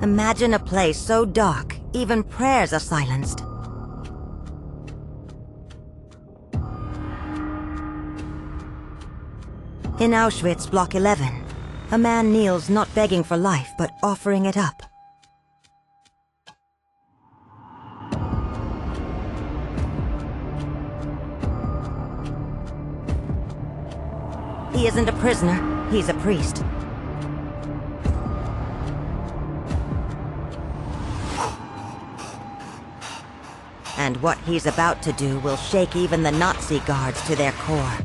Imagine a place so dark, even prayers are silenced. In Auschwitz, Block 11, a man kneels not begging for life, but offering it up. He isn't a prisoner, he's a priest. And what he's about to do will shake even the Nazi guards to their core.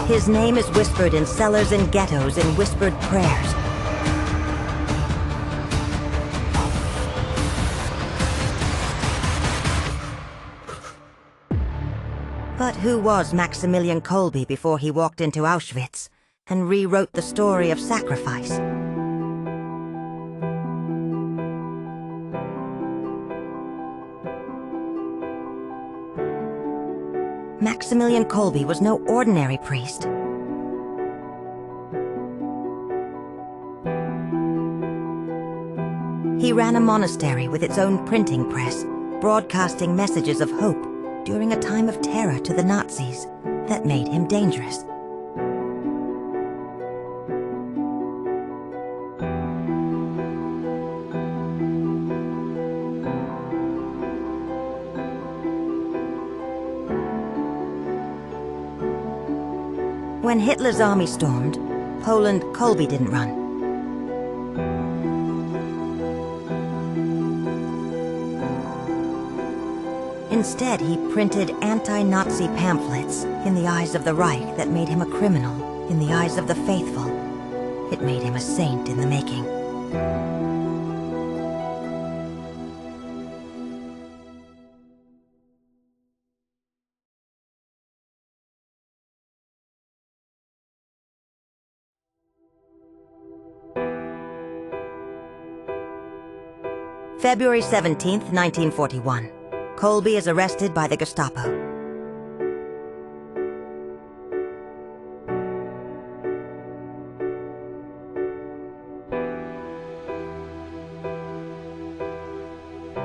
His name is whispered in cellars and ghettos in whispered prayers. But who was Maximilian Kolbe before he walked into Auschwitz and rewrote the story of sacrifice? Maximilian Kolbe was no ordinary priest. He ran a monastery with its own printing press, broadcasting messages of hope during a time of terror to the Nazis that made him dangerous. When Hitler's army stormed, Poland, Kolbe didn't run. Instead, he printed anti-Nazi pamphlets in the eyes of the Reich that made him a criminal in the eyes of the faithful. It made him a saint in the making. February 17th, 1941. Kolbe is arrested by the Gestapo.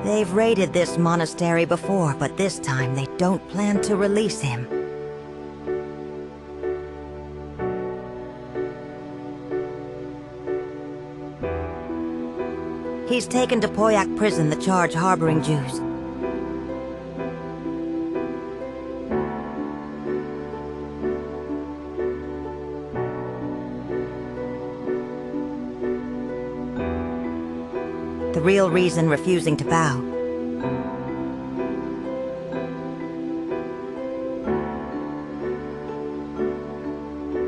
They've raided this monastery before, but this time they don't plan to release him. He's taken to Poyak prison, the charge harboring Jews. The real reason refusing to bow.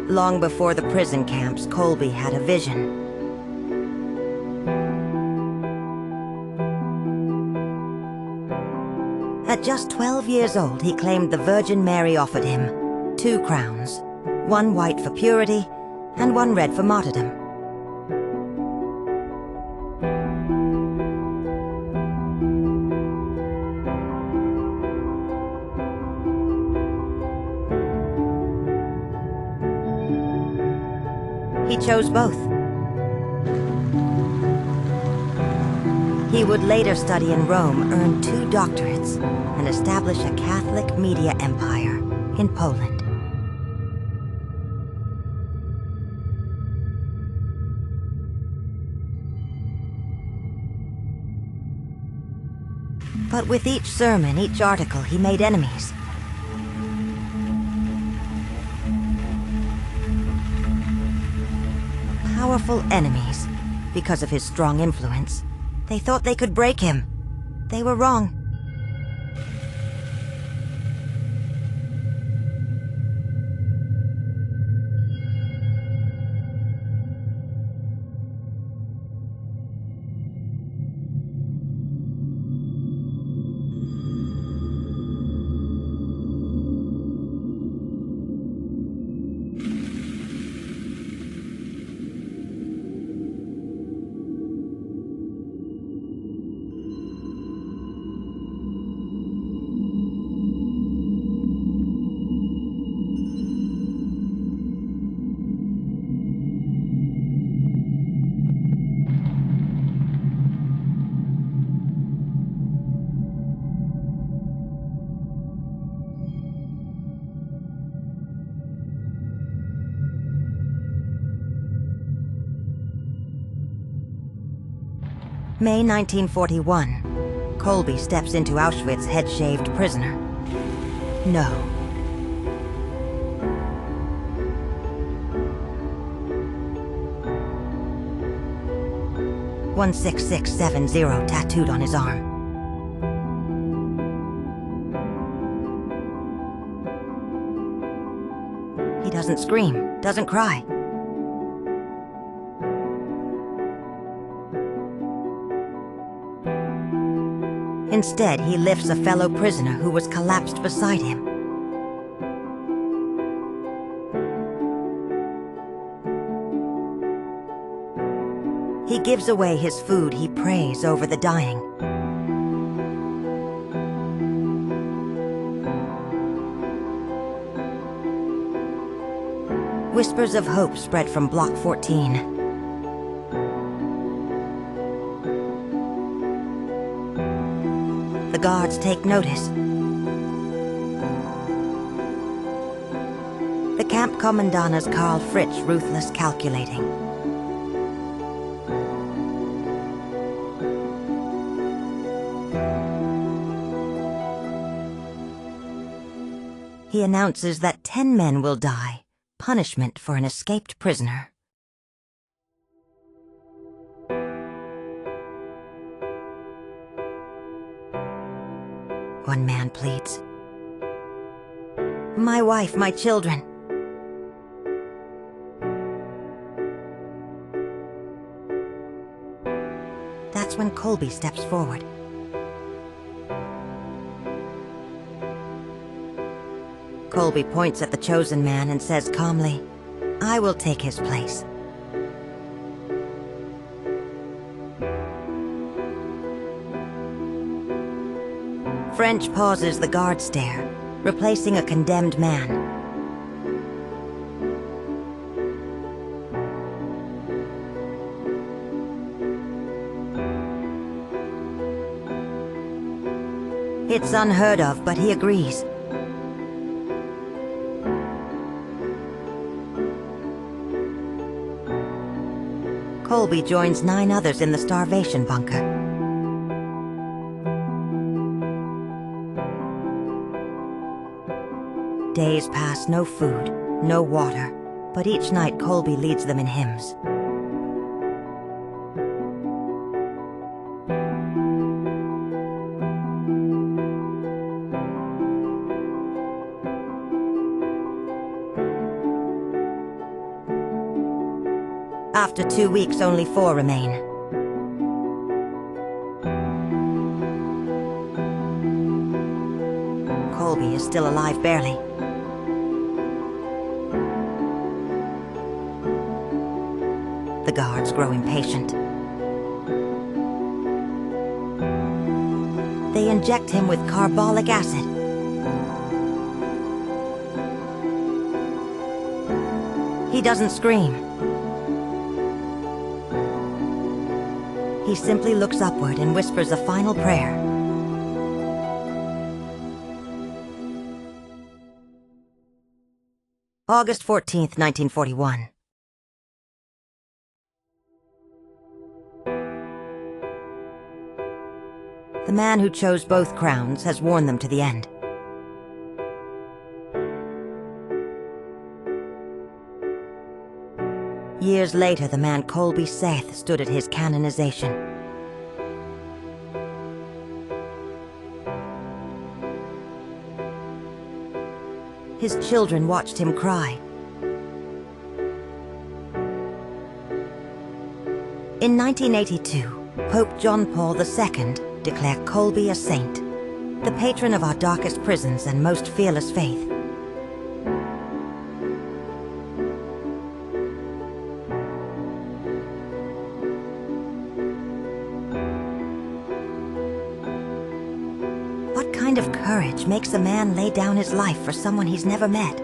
Long before the prison camps, Kolbe had a vision. At just 12 years old, he claimed the Virgin Mary offered him 2 crowns, one white for purity and one red for martyrdom. He chose both. He would later study in Rome, earn 2 doctorates, and establish a Catholic media empire in Poland. But with each sermon, each article, he made enemies. Powerful enemies, because of his strong influence. They thought they could break him. They were wrong. May 1941. Kolbe steps into Auschwitz head-shaved prisoner. No. "16670" tattooed on his arm. He doesn't scream, doesn't cry. Instead, he lifts a fellow prisoner who was collapsed beside him. He gives away his food. He prays over the dying. Whispers of hope spread from Block 14. The guards take notice. The camp commandant is Karl Fritsch, ruthless, calculating. He announces that 10 men will die, punishment for an escaped prisoner. One man pleads. "My wife, my children." That's when Kolbe steps forward. Kolbe points at the chosen man and says calmly, "I will take his place." French pauses. The guards stare, replacing a condemned man. It's unheard of, but he agrees. Kolbe joins 9 others in the starvation bunker. Days pass, no food, no water, but each night Kolbe leads them in hymns. After 2 weeks, only 4 remain. Kolbe is still alive barely. The guards grow impatient. They inject him with carbolic acid. He doesn't scream. He simply looks upward and whispers a final prayer. August 14th, 1941. The man who chose both crowns has worn them to the end. Years later, the man Kolbe Seth stood at his canonization. His children watched him cry. In 1982, Pope John Paul II declared Kolbe a saint, the patron of our darkest prisons and most fearless faith. What kind of courage makes a man lay down his life for someone he's never met?